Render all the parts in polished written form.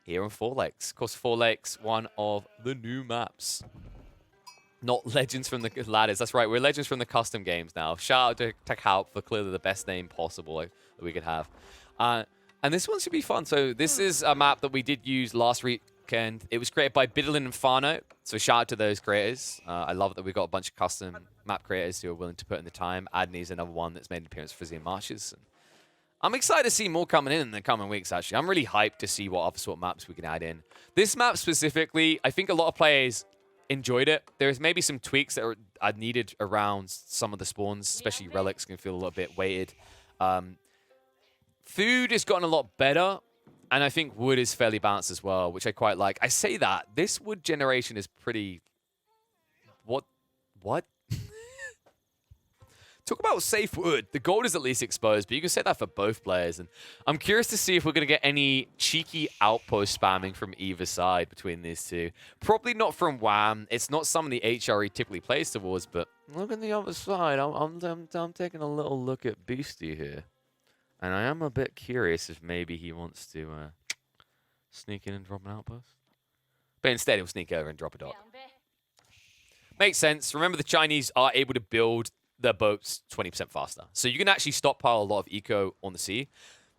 here on Four Lakes. Of course, Four Lakes, one of the new maps. Not Legends from the Ladders. That's right, we're Legends from the custom games now. Shout out to Tech for clearly the best name possible that we could have. And this one should be fun. So this is a map that we did use last weekend. It was created by Biddlin and Fano. So shout out to those creators. I love that we've got a bunch of custom map creators who are willing to put in the time. Adney's another one that's made an appearance for Frisian Marshes. And I'm excited to see more coming in the coming weeks, actually. I'm really hyped to see what other sort of maps we can add in. This map specifically, I think a lot of players enjoyed it. There's maybe some tweaks that are needed around some of the spawns, especially relics can feel a little bit weighted. Food has gotten a lot better, and I think wood is fairly balanced as well, which I quite like. I say that. This wood generation is pretty... What? Talk about safe wood. The gold is at least exposed, but you can say that for both players. And I'm curious to see if we're going to get any cheeky outpost spamming from either side between these two. Probably not from Wham. It's not something the HRE typically plays towards, but look at the other side. I'm taking a little look at Beastie here. And I am a bit curious if maybe he wants to sneak in and drop an outpost. But instead, he'll sneak over and drop a dock. Makes sense. Remember, the Chinese are able to build their boats 20% faster. So you can actually stockpile a lot of eco on the sea.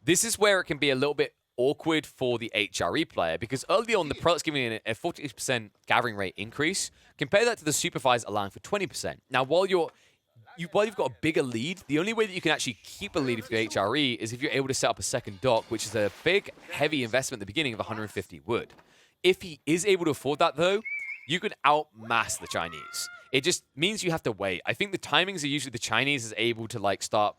This is where it can be a little bit awkward for the HRE player, because early on, the prelate's giving a 40% gathering rate increase. Compare that to the supervisor allowing for 20%. Now, while you've got a bigger lead, the only way that you can actually keep a lead for the HRE is if you're able to set up a second dock, which is a big, heavy investment at the beginning of 150 wood. If he is able to afford that, though, you could outmass the Chinese. It just means you have to wait. I think the timings are usually the Chinese is able to like start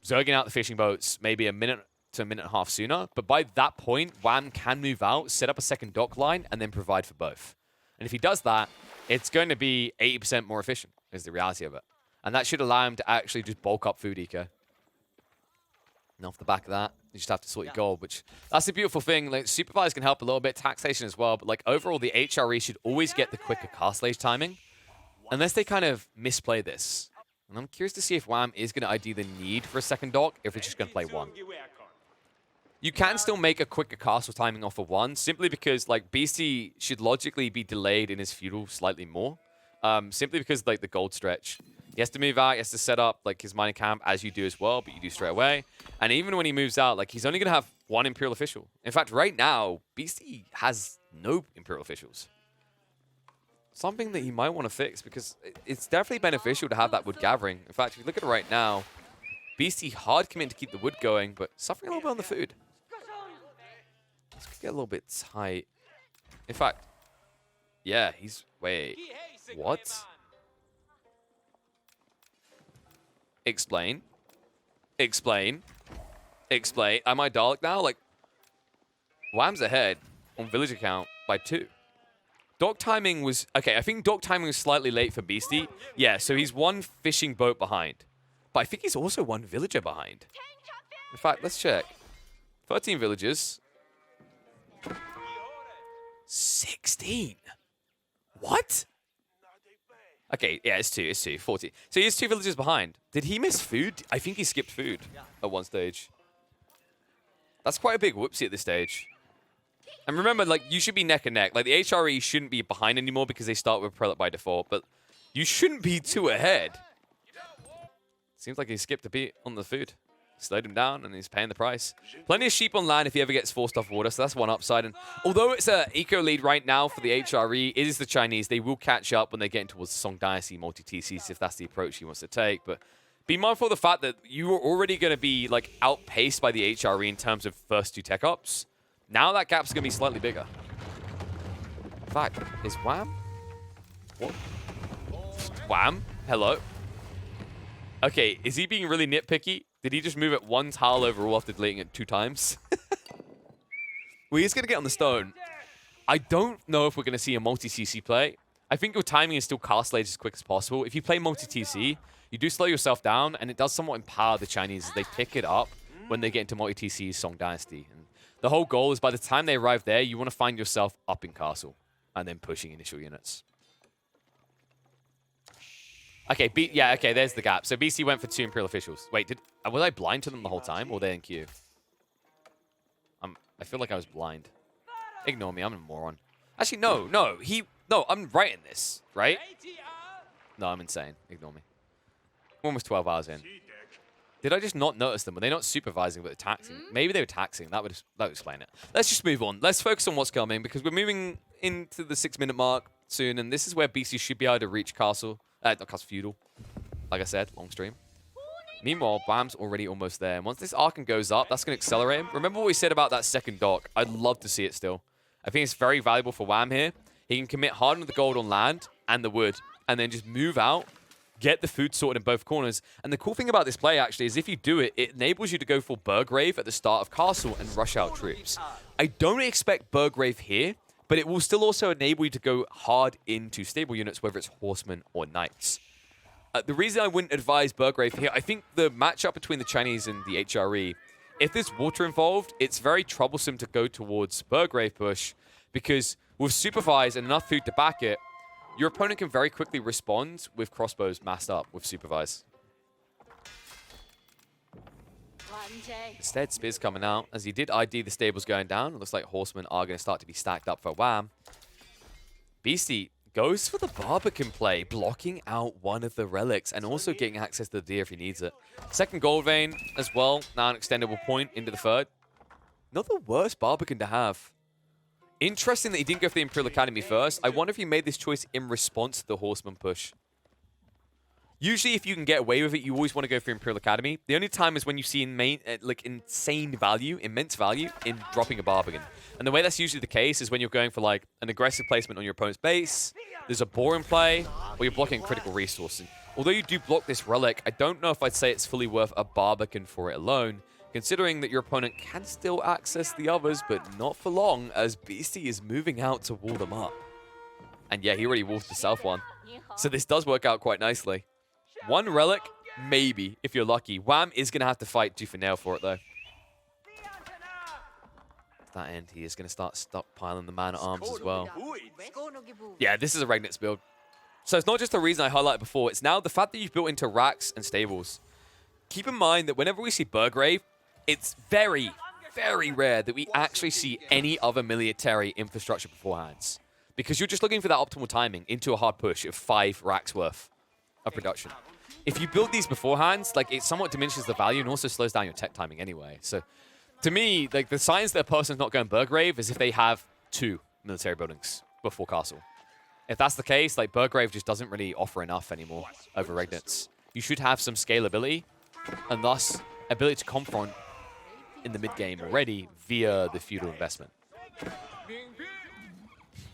zerging out the fishing boats maybe a minute to a minute and a half sooner. But by that point, Wham can move out, set up a second dock line, and then provide for both. And if he does that, it's going to be 80% more efficient, is the reality of it. And that should allow him to actually just bulk up food eco. And off the back of that, you just have to sort your gold, which that's the beautiful thing. Like, supervise can help a little bit, taxation as well. But like overall, the HRE should always get the quicker castle age timing, unless they kind of misplay this. And I'm curious to see if Wham is going to ID the need for a second dock, if it's just going to play one. You can still make a quicker castle timing off of one, simply because like Beastie should logically be delayed in his feudal slightly more, simply because like the gold stretch. He has to move out, he has to set up like his mining camp, as you do as well, but you do straight away. And even when he moves out, like he's only going to have one Imperial official. In fact, right now, Beastie has no Imperial officials. Something that he might want to fix, because it's definitely beneficial to have that wood gathering. In fact, if you look at it right now, Beastie hard committing to keep the wood going, but suffering a little bit on the food. This could get a little bit tight. In fact, yeah, he's... Wait, what? Explain. Explain. Explain. Am I Dalek now? Like, Wham's ahead on villager count by 2. Dock timing was... Okay, I think dock timing was slightly late for Beastie. Yeah, so he's one fishing boat behind. But I think he's also one villager behind. In fact, let's check. 13 villagers. 16. What? Okay, yeah, it's 2. It's 2. 40. So he has 2 villagers behind. Did he miss food? I think he skipped food at one stage. That's quite a big whoopsie at this stage. And remember, like, you should be neck and neck. Like, the HRE shouldn't be behind anymore because they start with prelate by default. But you shouldn't be 2 ahead. Seems like he skipped a beat on the food. Slowed him down, and he's paying the price. Plenty of sheep on land if he ever gets forced off water, so that's one upside. And although it's an eco lead right now for the HRE, it is the Chinese. They will catch up when they get towards the Song Dynasty multi-TCs if that's the approach he wants to take. But be mindful of the fact that you are already going to be like outpaced by the HRE in terms of first 2 tech ups. Now that gap's going to be slightly bigger. In fact, is Wham? What? Wham? Hello? Okay, is he being really nitpicky? Did he just move it 1 tile overall after deleting it 2 times? Well, he's going to get on the stone. I don't know if we're going to see a multi-TC play. I think your timing is still castle age as quick as possible. If you play multi-TC, you do slow yourself down, and it does somewhat empower the Chinese as they pick it up when they get into multi-TC's Song Dynasty. And the whole goal is by the time they arrive there, you want to find yourself up in castle and then pushing initial units. Okay, yeah, okay, there's the gap. So BC went for 2 Imperial officials. Wait, was I blind to them the whole time, or were they in queue? I feel like I was blind. Ignore me. I'm a moron. Actually, no. No, I'm right in this, right? No, I'm insane. Ignore me. We're almost 12 hours in. Did I just not notice them? Were they not supervising, but taxing? Maybe they were taxing. That would explain it. Let's just move on. Let's focus on what's coming, because we're moving into the 6-minute mark soon, and this is where BC should be able to reach Castle. Not Castle Feudal. Like I said, long stream. Meanwhile, Bam's already almost there. And once this Archon goes up, that's going to accelerate him. Remember what we said about that second dock? I'd love to see it still. I think it's very valuable for Wham here. He can commit hard on the gold on land and the wood, and then just move out, get the food sorted in both corners. And the cool thing about this play, actually, is if you do it, it enables you to go for Burgrave at the start of Castle and rush out troops. I don't expect Burgrave here, but it will still also enable you to go hard into stable units, whether it's horsemen or knights. The reason I wouldn't advise Burgrave here, I think the matchup between the Chinese and the HRE, if there's water involved, it's very troublesome to go towards Burgrave push, because with Supervise and enough food to back it, your opponent can very quickly respond with crossbows massed up with Supervise. Instead, Spear's coming out. As he did ID the stables going down, it looks like horsemen are going to start to be stacked up for Wham. Beastie goes for the Barbican play, blocking out one of the relics and also getting access to the deer if he needs it. Second gold vein as well, now an extendable point into the third. Not the worst Barbican to have. Interesting that he didn't go for the Imperial Academy first. I wonder if he made this choice in response to the Horseman push. Usually, if you can get away with it, you always want to go for Imperial Academy. The only time is when you see insane value, immense value, in dropping a Barbican. And the way that's usually the case is when you're going for like an aggressive placement on your opponent's base, there's a boar in play, or you're blocking critical resource. And although you do block this relic, I don't know if I'd say it's fully worth a Barbican for it alone, considering that your opponent can still access the others, but not for long, as Beastie is moving out to wall them up. And yeah, he already wolfed the south one. So this does work out quite nicely. One relic, maybe, if you're lucky. Wham is going to have to fight tooth and nail for it, though. At that end, he is going to start stockpiling the man-at-arms as well. Yeah, this is a Regnitz build. So it's not just the reason I highlighted before. It's now the fact that you've built into racks and stables. Keep in mind that whenever we see Burgrave, it's very, very rare that we actually see any other military infrastructure beforehand. Because you're just looking for that optimal timing into a hard push of 5 racks worth of production. If you build these beforehand, like, it somewhat diminishes the value and also slows down your tech timing anyway. So to me, like, the signs that a person's not going Burgrave is if they have 2 military buildings before Castle. If that's the case, like, Burgrave just doesn't really offer enough anymore over Regnitz. You should have some scalability and thus ability to confront in the mid-game already via the feudal investment.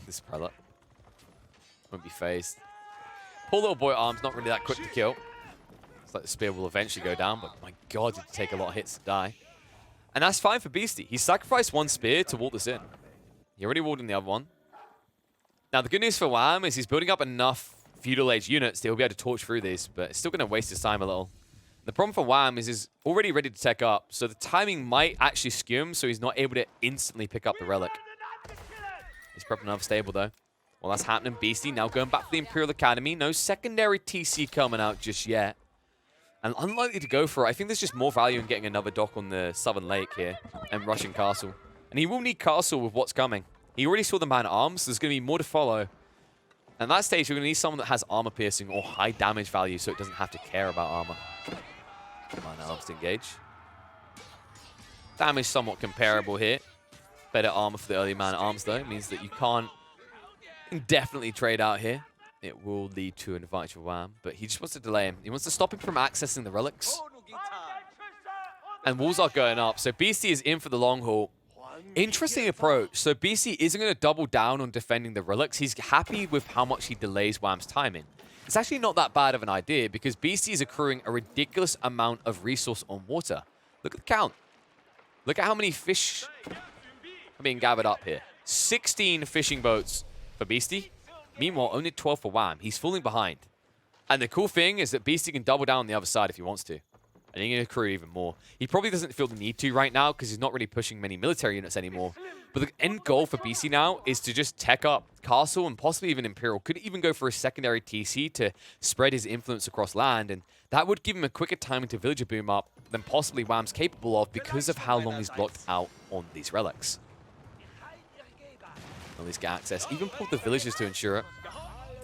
This prelate won't be phased. Poor little boy arms, not really that quick to kill. It's like the spear will eventually go down, but my god, did he take a lot of hits to die. And that's fine for Beastie. He sacrificed 1 spear to wall this in. He already walled in the other one. Now, the good news for Wham is he's building up enough feudal age units that he'll be able to torch through these, but it's still going to waste his time a little. The problem for Wham is he's already ready to tech up, so the timing might actually skew him, so he's not able to instantly pick up the relic. He's prepping another stable, though. Well, that's happening. Beastie now going back to the Imperial Academy. No secondary TC coming out just yet. And unlikely to go for it. I think there's just more value in getting another dock on the Southern Lake here and rushing Castle. And he will need Castle with what's coming. He already saw the man-at-arms. There's going to be more to follow. And at that stage, you're going to need someone that has armor piercing or high damage value so it doesn't have to care about armor. Man-at-arms to engage. Damage somewhat comparable here. Better armor for the early man-at-arms, though. It means that you can't indefinitely trade out here. It will lead to an advantage for Wham, but he just wants to delay him. He wants to stop him from accessing the relics. And walls are going up, so BC is in for the long haul. Interesting approach. So BC isn't going to double down on defending the relics. He's happy with how much he delays Wham's timing. It's actually not that bad of an idea because BC is accruing a ridiculous amount of resource on water. Look at the count. Look at how many fish are being gathered up here. 16 fishing boats for Beastie. Meanwhile, only 12 for Wham. He's falling behind. And the cool thing is that Beastie can double down on the other side if he wants to. And he can accrue even more. He probably doesn't feel the need to right now because he's not really pushing many military units anymore. But the end goal for BC now is to just tech up Castle and possibly even Imperial. Could even go for a secondary TC to spread his influence across land. And that would give him a quicker time into villager boom up than possibly Wham's capable of because of how long he's blocked out on these relics. At least get access. Even pulled the villagers to ensure it.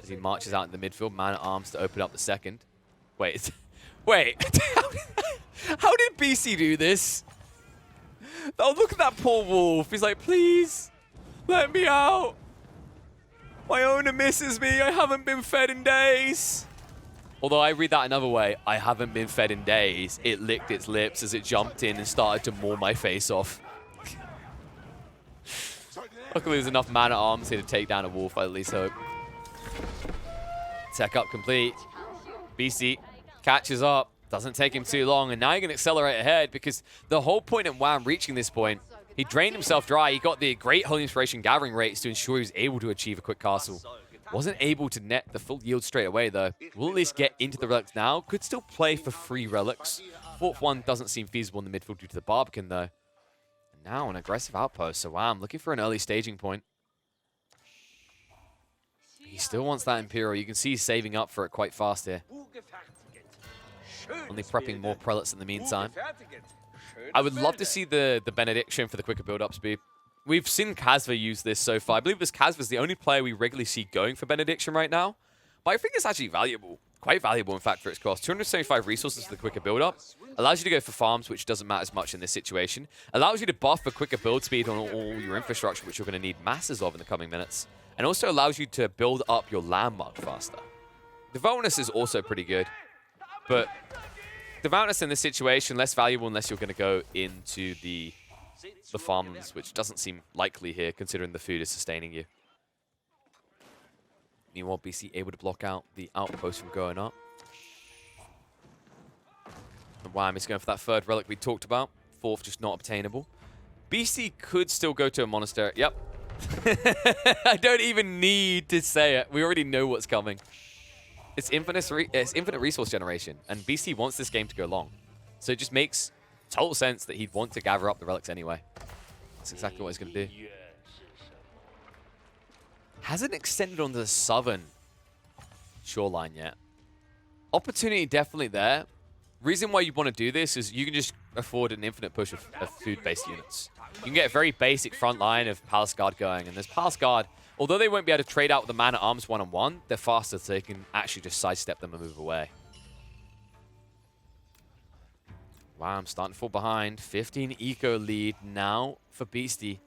As he marches out in the midfield, man-at-arms to open up the second. Wait. Wait. How did BC do this? Oh, look at that poor wolf. He's like, please, let me out. My owner misses me. I haven't been fed in days. Although I read that another way. I haven't been fed in days. It licked its lips as it jumped in and started to maul my face off. Luckily, there's enough man-at-arms here to take down a wolf, I at least hope. Tech up complete. BC catches up. Doesn't take him too long, and now he can accelerate ahead because the whole point of Wham reaching this point, he drained himself dry. He got the great Holy Inspiration gathering rates to ensure he was able to achieve a quick castle. Wasn't able to net the full yield straight away, though. Will at least get into the relics now. Could still play for 3 relics. Fourth one doesn't seem feasible in the midfield due to the Barbican, though. And now an aggressive outpost, so Wham looking for an early staging point. He still wants that Imperial. You can see he's saving up for it quite fast here. Only prepping more prelates in the meantime. I would love to see the benediction for the quicker build-up speed. We've seen Kasva use this so far. I believe this Kasva's the only player we regularly see going for benediction right now. But I think it's actually valuable. Quite valuable, in fact, for its cost. 275 resources for the quicker build-up. Allows you to go for farms, which doesn't matter as much in this situation. Allows you to buff a quicker build speed on all your infrastructure, which you're going to need masses of in the coming minutes. And also allows you to build up your landmark faster. The bonus is also pretty good. But devoutness in this situation, less valuable unless you're going to go into the farmlands, which doesn't seem likely here, considering the food is sustaining you. Meanwhile, BC able to block out the outpost from going up. And Wham is going for that third relic we talked about. Fourth, just not obtainable. BC could still go to a monastery. Yep. I don't even need to say it. We already know what's coming. It's infinite resource generation, and BC wants this game to go long. So it just makes total sense that he'd want to gather up the relics anyway. That's exactly what he's going to do. Hasn't extended onto the southern shoreline yet. Opportunity definitely there. Reason why you want to do this is you can just afford an infinite push of food-based units. You can get a very basic front line of Palace Guard going, and there's Palace Guard. Although they won't be able to trade out with the man-at-arms one-on-one, they're faster, so they can actually just sidestep them and move away. Wow, I'm starting to fall behind. 15 eco lead now for Beastie.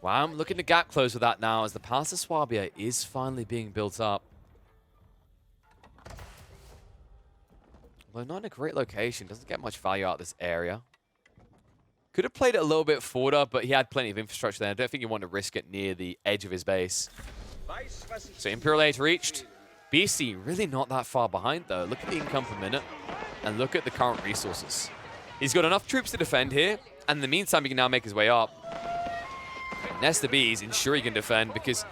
Wow, I'm looking to gap close with that now as the Palace of Swabia is finally being built up. Although not in a great location, doesn't get much value out of this area. Could have played it a little bit forwarder, but he had plenty of infrastructure there. I don't think he wanted to risk it near the edge of his base. So Imperial Age reached. BC really not that far behind, though. Look at the income per minute, and look at the current resources. He's got enough troops to defend here, and in the meantime, he can now make his way up. Nesta B's ensure he can defend, because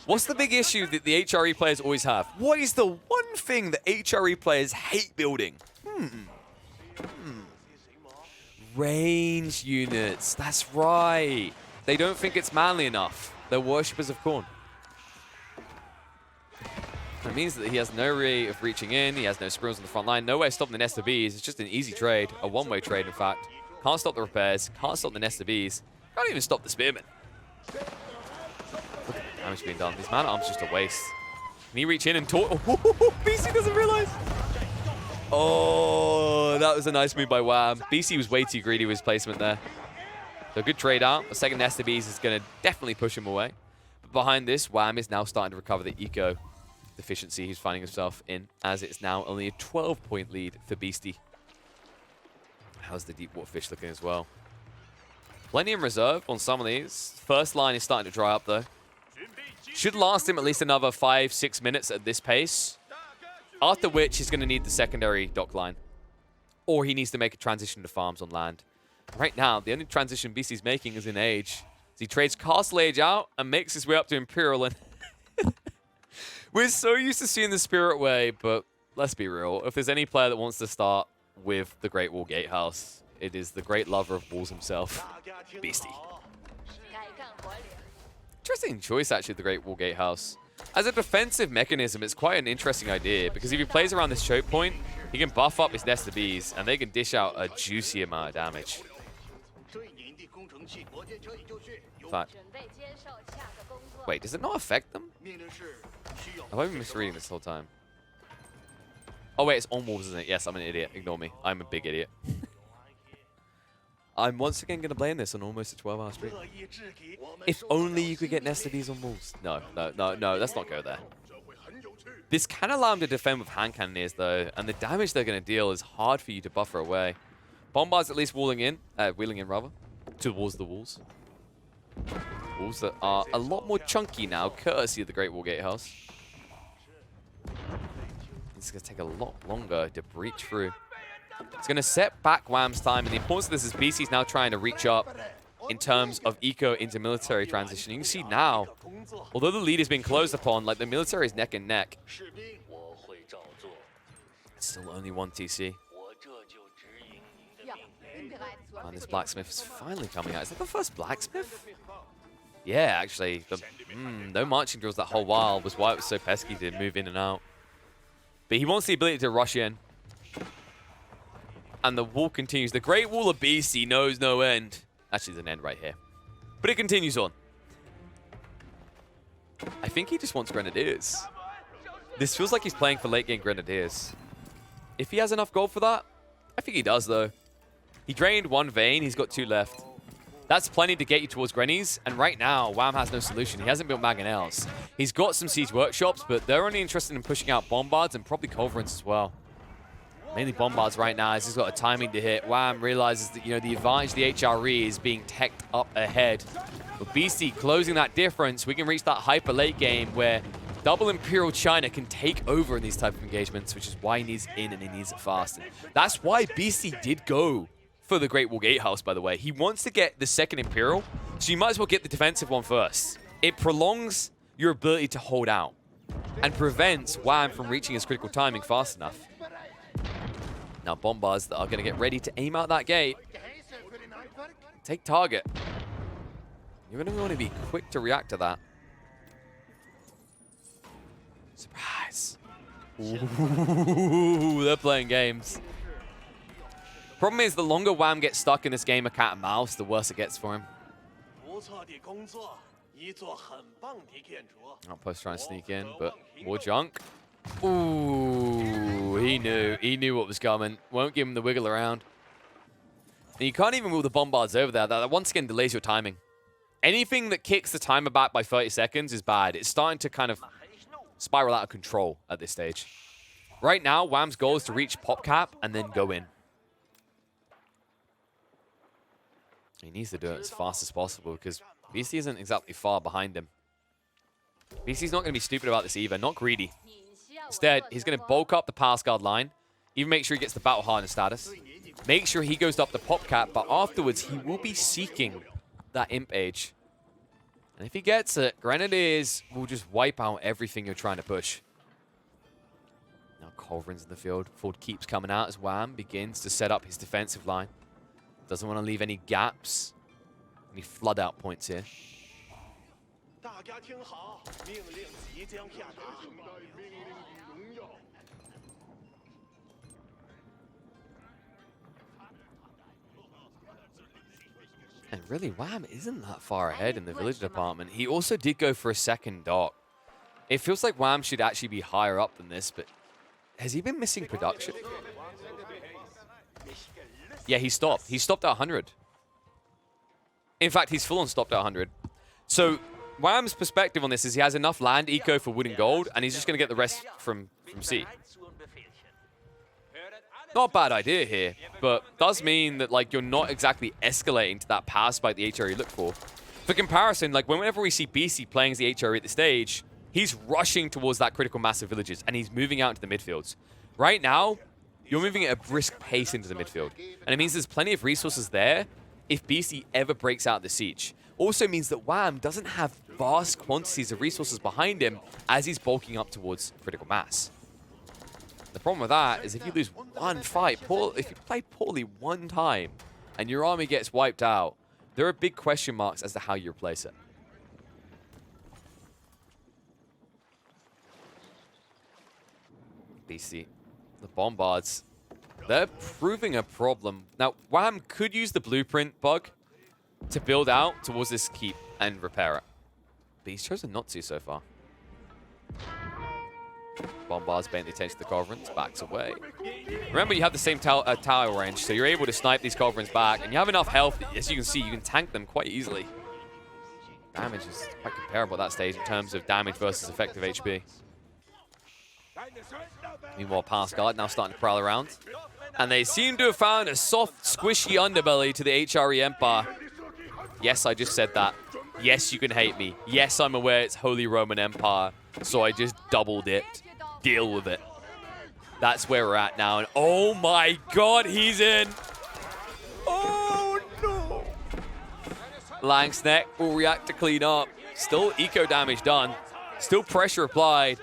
what's the big issue that the HRE players always have? What is the one thing that HRE players hate building? Range units. That's right. They don't think it's manly enough. They're worshippers of corn. That means that he has no way of reaching in. He has no sprills on the front line. No way of stopping the Nesta Bees. It's just an easy trade. A one-way trade, in fact. Can't stop the repairs. Can't stop the Nesta Bees. Can't even stop the Spearmen. Look at the damage being done. These man-at-arms just a waste. Can he reach in and talk? BC doesn't realize. Oh, that was a nice move by Wham. BC was way too greedy with his placement there. So good trade out. The second Nesta Bees is going to definitely push him away. But behind this, Wham is now starting to recover the eco deficiency he's finding himself in, as it's now only a 12-point lead for Beastie. How's the deep water fish looking as well? Plenty in reserve on some of these. First line is starting to dry up, though. Should last him at least another 5-6 minutes at this pace. After which, he's going to need the secondary dock line. Or he needs to make a transition to farms on land. Right now, the only transition BC's making is in age. So he trades Castle Age out and makes his way up to Imperial. And we're so used to seeing the Spirit Way, but let's be real. If there's any player that wants to start with the Great Wall Gatehouse, it is the great lover of walls himself, Beastie. Interesting choice, actually, the Great Wall Gatehouse. As a defensive mechanism, it's quite an interesting idea, because if he plays around this choke point, he can buff up his Nesta Bees, and they can dish out a juicy amount of damage. In fact, wait, does it not affect them? Have I been misreading this whole time? Oh wait, it's on walls, isn't it? Yes, I'm an idiot. Ignore me. I'm a big idiot. I'm once again going to blame this on almost a 12-hour stream. If only you could get nested these on walls. No, let's not go there. This can allow him to defend with hand cannoneers, though, and the damage they're going to deal is hard for you to buffer away. Bombard's at least wheeling in, rather, towards the walls. Walls that are a lot more chunky now, courtesy of the Great Wall Gatehouse. It's going to take a lot longer to breach through. It's going to set back Wham's time, and the importance of this is BC's now trying to reach up in terms of eco into military transition. You can see now, although the lead is being closed upon, like the military is neck and neck. It's still only one TC. And this blacksmith is finally coming out. Is that the first blacksmith? Yeah, actually. No marching drills that whole while was why it was so pesky to move in and out. But he wants the ability to rush in. And the wall continues. The Great Wall of BC knows no end. Actually, there's an end right here. But it continues on. I think he just wants Grenadiers. This feels like he's playing for late game Grenadiers. If he has enough gold for that, I think he does, though. He drained one vein. He's got 2 left. That's plenty to get you towards Grennies. And right now, Wham has no solution. He hasn't built Mangonels. He's got some siege workshops, but they're only interested in pushing out Bombards and probably Culverins as well. Mainly Bombards right now, as he's got a timing to hit. Wham realizes that, the advantage of the HRE is being teched up ahead. With BC closing that difference, we can reach that hyper late game where double Imperial China can take over in these type of engagements, which is why he needs in and he needs it fast. And that's why BC did go for the Great Wall Gatehouse, by the way. He wants to get the second Imperial, so you might as well get the defensive one first. It prolongs your ability to hold out and prevents Wham from reaching his critical timing fast enough. Now Bombards that are going to get ready to aim out that gate. Take target. You're going to want to be quick to react to that. Surprise. Ooh, they're playing games. Problem is, the longer Wham gets stuck in this game of cat and mouse, the worse it gets for him. Outpost trying to sneak in, but more junk. Ooh, he knew what was coming. Won't give him the wiggle around. And you can't even move the Bombards over there. That once again delays your timing. Anything that kicks the timer back by 30 seconds is bad. It's starting to kind of spiral out of control at this stage. Right now, Wham's goal is to reach pop cap and then go in. He needs to do it as fast as possible because BC isn't exactly far behind him. BC's not going to be stupid about this either, not greedy. Instead, he's going to bulk up the pass guard line, even make sure he gets the battle hardened status, make sure he goes up the pop cap, but afterwards he will be seeking that imp age. And if he gets it, Grenadiers will just wipe out everything you're trying to push. Now Culverin's in the field. Ford keeps coming out as Wham begins to set up his defensive line. Doesn't want to leave any gaps, any flood out points here. And really, Wham isn't that far ahead in the village department. He also did go for a second dock. It feels like Wham should actually be higher up than this, but has he been missing production? Yeah, he stopped. He stopped at 100. In fact, he's full on stopped at 100. So Wham's perspective on this is he has enough land eco for wood and gold, and he's just going to get the rest from sea. Not a bad idea here, but does mean that like you're not exactly escalating to that power spike the HRE looked for. For comparison, like whenever we see BC playing as the HRE at this stage, he's rushing towards that critical mass of villages, and he's moving out into the midfields. Right now, you're moving at a brisk pace into the midfield, and it means there's plenty of resources there if BC ever breaks out the siege. Also means that Wham doesn't have vast quantities of resources behind him as he's bulking up towards critical mass. The problem with that is if you lose one fight, if you play poorly one time and your army gets wiped out, there are big question marks as to how you replace it. BC, the Bombards, they're proving a problem. Now, Wham could use the blueprint bug to build out towards this keep and repair it. But he's chosen not to so far. Bombards paying the attention to the Culverins, backs away. Remember, you have the same tower range, so you're able to snipe these Culverins back, and you have enough health. As you can see, you can tank them quite easily. Damage is quite comparable at that stage in terms of damage versus effective HP. Meanwhile, Palace Guard now starting to prowl around. And they seem to have found a soft, squishy underbelly to the HRE Empire. Yes, I just said that. Yes, you can hate me. Yes, I'm aware it's Holy Roman Empire, so I just double dipped. Deal with it. That's where we're at now. And oh my god, he's in. Oh no. Langsneck will react to clean up. Still eco damage done. Still pressure applied.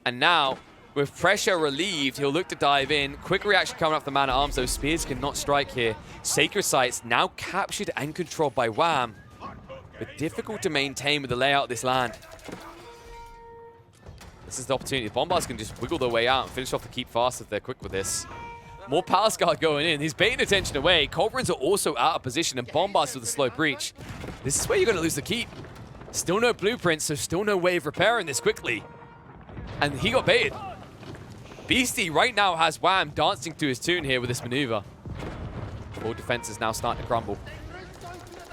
And now, with pressure relieved, he'll look to dive in. Quick reaction coming off the man-at-arms, though. Spears cannot strike here. Sacred Sites now captured and controlled by Wham, but difficult to maintain with the layout of this land. This is the opportunity. The Bombards can just wiggle their way out and finish off the keep fast if they're quick with this. More Palace Guard going in. He's baiting attention away. Culverins are also out of position, and Bombards with a slow breach. This is where you're going to lose the keep. Still no blueprints, so still no way of repairing this quickly. And he got baited. Beastie right now has Wham dancing to his tune here with this maneuver. All defenses now starting to crumble.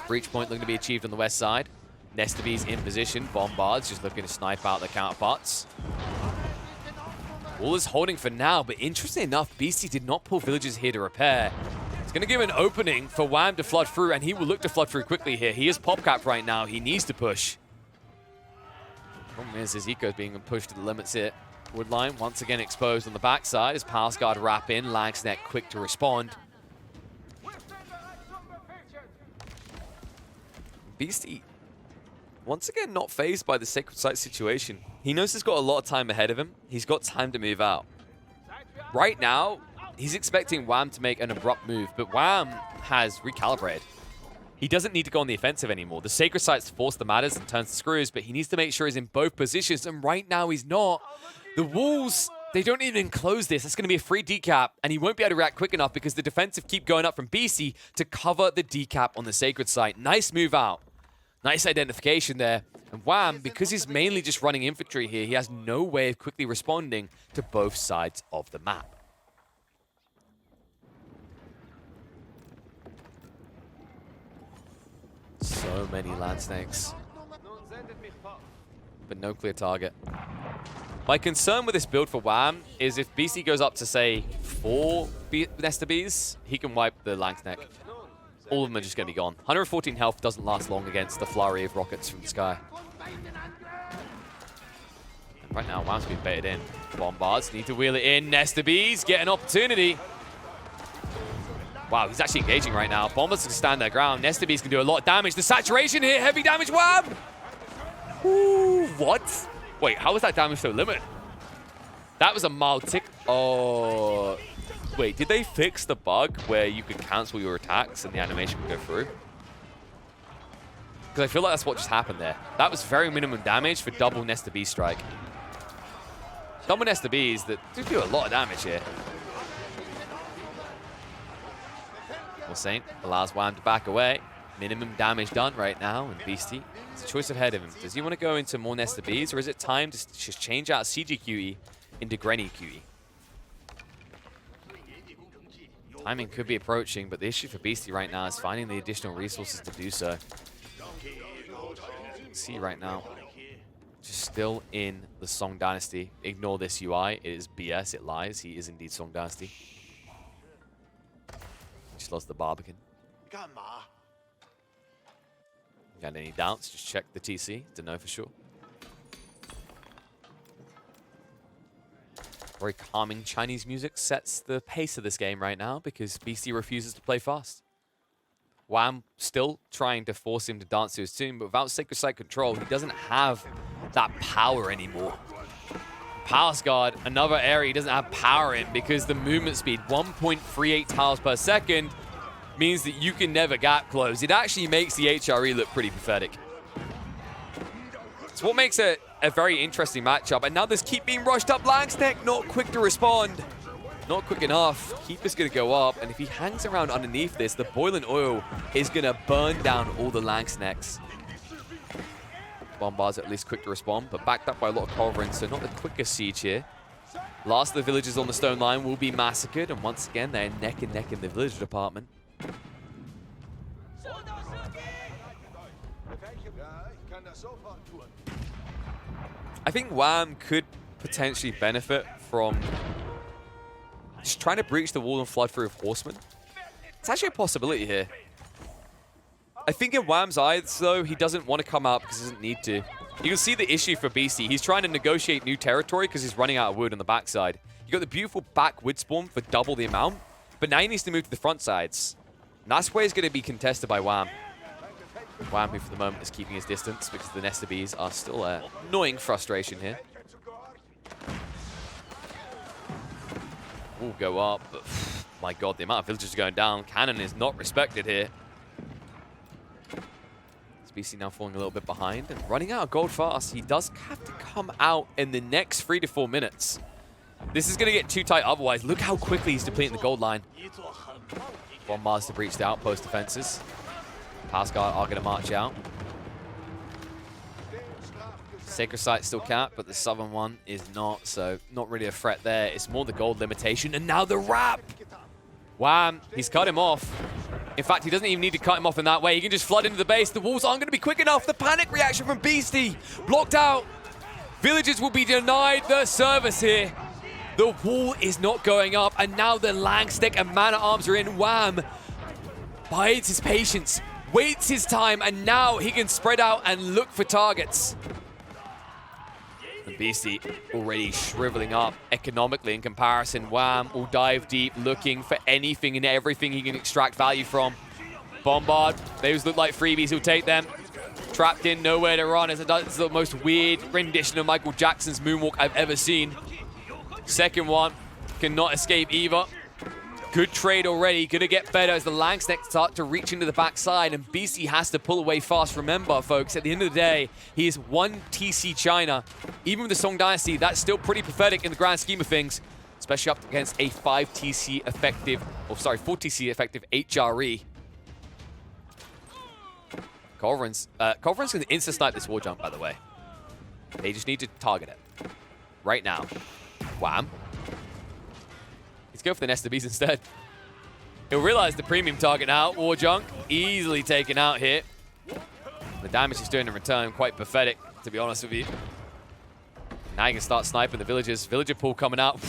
Breach point looking to be achieved on the west side. Nestabee's in position. Bombards just looking to snipe out their counterparts. Wall is holding for now, but interestingly enough, Beastie did not pull villagers here to repair. It's going to give an opening for Wham to flood through, and he will look to flood through quickly here. He is pop-capped right now. He needs to push. Problem is, his eco is being pushed to the limits here. Woodline once again exposed on the backside as Palace Guard wrap in. Langsneck quick to respond. Beastie, once again, not phased by the Sacred Site situation. He knows he's got a lot of time ahead of him. He's got time to move out. Right now, he's expecting Wham to make an abrupt move, but Wham has recalibrated. He doesn't need to go on the offensive anymore. The Sacred Sites force the matters and turns the screws, but he needs to make sure he's in both positions, and right now he's not. The walls, they don't even enclose this. It's going to be a free decap, and he won't be able to react quick enough because the defensive keep going up from BC to cover the decap on the Sacred Site. Nice move out. Nice identification there. And Wham, because he's mainly just running infantry here, he has no way of quickly responding to both sides of the map. So many land snakes, but no clear target. My concern with this build for Wham is if BC goes up to, say, 4 Nestabees, he can wipe the Langsneck. All of them are just going to be gone. 114 health doesn't last long against the flurry of rockets from the sky. And right now, Wham's being baited in. Bombards need to wheel it in. Nestabees get an opportunity. Wow, he's actually engaging right now. Bombards can stand their ground. Nestabees can do a lot of damage. The saturation here, heavy damage, Wham! Ooh, what? Wait, how was that damage so limited? That was a mild tick. Oh. Wait, did they fix the bug where you could cancel your attacks and the animation would go through? Because I feel like that's what just happened there. That was very minimum damage for double Nestabee strike. Double Nestabees that do a lot of damage here. Well, Saint allows Wham to back away. Minimum damage done right now, and Beastie, it's a choice ahead of him. Does he want to go into more Nestabees, or is it time to just change out CGQE into Granny QE? Timing could be approaching, but the issue for Beastie right now is finding the additional resources to do so. See right now, just still in the Song Dynasty. Ignore this UI, it is BS, it lies. He is indeed Song Dynasty. Just lost the Barbican. Got any doubts? Just check the TC to know for sure. Very calming Chinese music sets the pace of this game right now because BC refuses to play fast. Wham still trying to force him to dance to his tune, but without Sacred Site control, he doesn't have that power anymore. Palace Guard, another area he doesn't have power in because the movement speed, 1.38 tiles per second, means that you can never gap close. It actually makes the HRE look pretty pathetic. It's what makes it a very interesting matchup. And now this keep being rushed up. Langsneck not quick to respond. Not quick enough. Keeper's going to go up, and if he hangs around underneath this, the boiling oil is going to burn down all the Langsnecks. Bombard's at least quick to respond, but backed up by a lot of culverins, so not the quickest siege here. Last of the villagers on the stone line will be massacred, and once again, they're neck and neck in the villager department. I think Wham could potentially benefit from just trying to breach the wall and flood through with horsemen. It's actually a possibility here. I think in Wham's eyes, though, he doesn't want to come out because he doesn't need to. You can see the issue for Beastie. He's trying to negotiate new territory because he's running out of wood on the backside. You got the beautiful back wood spawn for double the amount, but now he needs to move to the front sides. And that's where he's going to be contested by Wham. Wham, who for the moment is keeping his distance because the Nesta Bees are still annoying frustration here. Will go up, but my god, the amount of villagers going down. Cannon is not respected here. BC now falling a little bit behind and running out of gold fast. He does have to come out in the next 3 to 4 minutes. This is going to get too tight otherwise. Look how quickly he's depleting the gold line. Bombard's to breach the outpost defenses. Palace Guard are going to march out. Sacred Site's still capped, but the southern one is not, so not really a threat there. It's more the gold limitation, and now the wrap! Wham! He's cut him off. In fact, he doesn't even need to cut him off in that way. He can just flood into the base. The walls aren't going to be quick enough. The panic reaction from Beastie. Blocked out. Villagers will be denied the service here. The wall is not going up. And now the Langstick and Man-at-Arms are in. Wham bides his patience, waits his time, and now he can spread out and look for targets. And Beastie already shriveling up economically in comparison. Wham will dive deep, looking for anything and everything he can extract value from. Bombard, those look like freebies, he'll take them. Trapped in, nowhere to run. It's the most weird rendition of Michael Jackson's moonwalk I've ever seen. Second one, cannot escape either. Good trade already, gonna get better as the Langsnecks start to reach into the backside, and BC has to pull away fast. Remember, folks, at the end of the day, he is 1 TC China. Even with the Song Dynasty, that's still pretty pathetic in the grand scheme of things, especially up against a 4 TC effective HRE. Culverins can insta-snipe this wall jump, by the way. They just need to target it. Right now. Wham. Let's go for the Nesta Bees instead. He'll realize the premium target now. War Junk easily taken out here. The damage he's doing in return, quite pathetic, to be honest with you. Now you can start sniping the villagers. Villager pool coming out.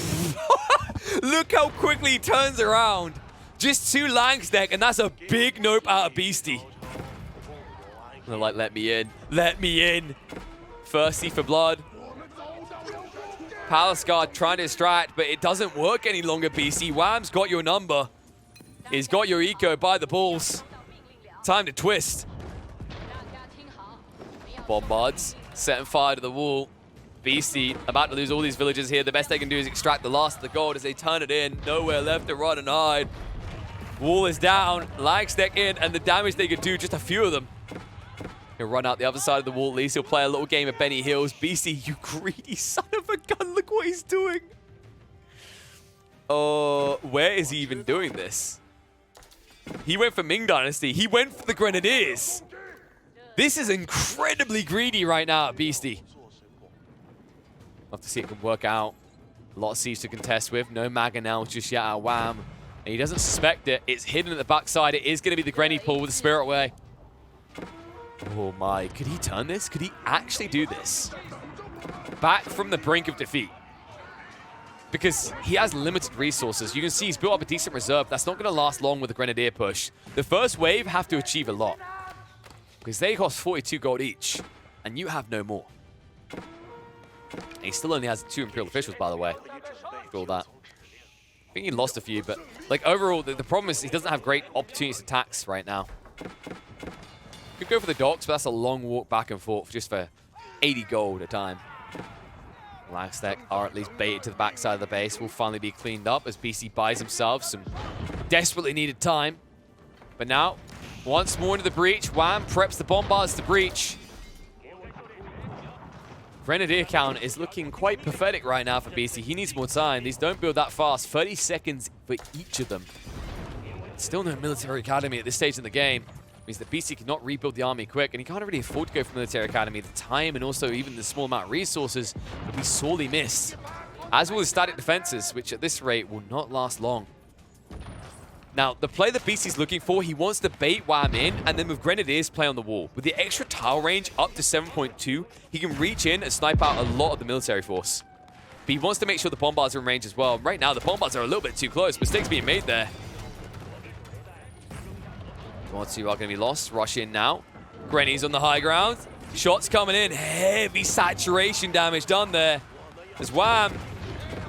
Look how quickly he turns around. Just 2 Langsneck, and that's a big nope out of Beastie. They're like, let me in. Let me in. Thirsty for blood. Palace Guard trying to distract, but it doesn't work any longer, BC. Wham's got your number. He's got your eco by the balls. Time to twist. Bombards setting fire to the wall. BC about to lose all these villagers here. The best they can do is extract the last of the gold as they turn it in. Nowhere left to run and hide. Wall is down. Langsneck in, and the damage they could do, just a few of them. He'll run out the other side of the wall at least. He'll play a little game of Benny Hills. BC, you greedy son of a gun. Look what he's doing. Oh, where is he even doing this? He went for Ming Dynasty. He went for the Grenadiers. This is incredibly greedy right now at Beastie. Love to see it can work out. A lot of siege to contest with. No Mangonel just yet out of Wham. And he doesn't suspect it. It's hidden at the backside. It is going to be the Granny pool with the Spirit Way. Oh my, could he turn this? Could he actually do this? Back from the brink of defeat. Because he has limited resources. You can see he's built up a decent reserve. That's not going to last long with the Grenadier push. The first wave have to achieve a lot. Because they cost 42 gold each. And you have no more. And he still only has 2 Imperial officials, by the way. For all that. I think he lost a few, but like overall, the problem is he doesn't have great opportunities to tax right now. Could go for the docks, but that's a long walk back and forth just for 80 gold a time. Langsneck are at least baited to the backside of the base. Will finally be cleaned up as BC buys himself some desperately needed time. But now, once more into the breach, Wham preps the bombards to breach. Grenadier count is looking quite pathetic right now for BC. He needs more time. These don't build that fast. 30 seconds for each of them. Still no military academy at this stage in the game. Means that BC cannot rebuild the army quick, and he can't really afford to go for military academy. The time and also even the small amount of resources will be sorely missed. As will the static defenses, which at this rate will not last long. Now, the play that BC's looking for, he wants to bait Wham in, and then with Grenadiers play on the wall. With the extra tile range up to 7.2, he can reach in and snipe out a lot of the military force. But he wants to make sure the bombards are in range as well. Right now, the bombards are a little bit too close. Mistakes being made there. 1-2 are going to be lost. Rush in now. Grennies on the high ground. Shots coming in. Heavy saturation damage done there. As Wham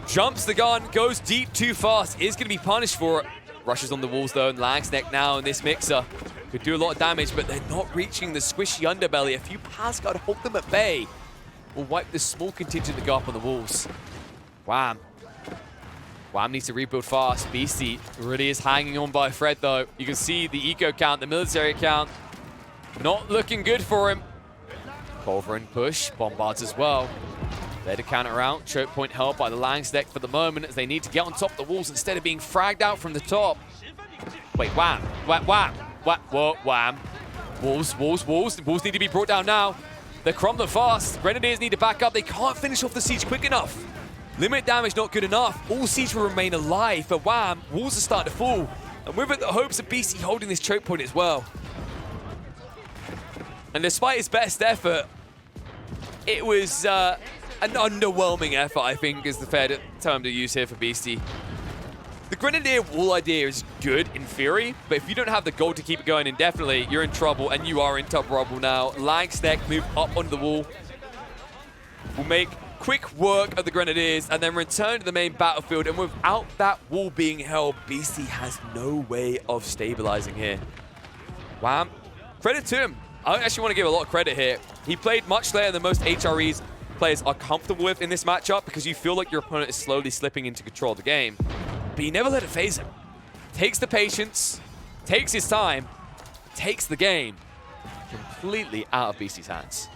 jumps the gun, goes deep too fast. Is going to be punished for it. Rushes on the walls though, and Langsneck now in this mixer. Could do a lot of damage, but they're not reaching the squishy underbelly. A few pass guard hold them at bay. Will wipe the small contingent to go up on the walls. Wham. Wham needs to rebuild fast. BC really is hanging on by a thread though. You can see the eco count, the military count. Not looking good for him. Culverin push, bombards as well. There to counter out. Choke point held by the Langsneck for the moment as they need to get on top of the walls instead of being fragged out from the top. Wait, Wham. Wham. Wham. Whoa, Wham. Walls. The walls need to be brought down now. They're crumbling fast. Grenadiers need to back up. They can't finish off the siege quick enough. Limit damage not good enough. All siege will remain alive, but Wham, walls are starting to fall. And with it, the hopes of BC holding this choke point as well. And despite his best effort, it was an underwhelming effort, I think, is the fair term to use here for BC. The Grenadier wall idea is good in theory, but if you don't have the gold to keep it going indefinitely, you're in trouble, and you are in trouble now. Langsneck move up onto the wall. Will make quick work of the Grenadiers and then return to the main battlefield. And without that wall being held, BC has no way of stabilizing here. Wham. Credit to him. I actually want to give a lot of credit here. He played much later than most HREs players are comfortable with in this matchup because you feel like your opponent is slowly slipping into control of the game. But he never let it phase him. Takes the patience, takes his time, takes the game completely out of BC's hands.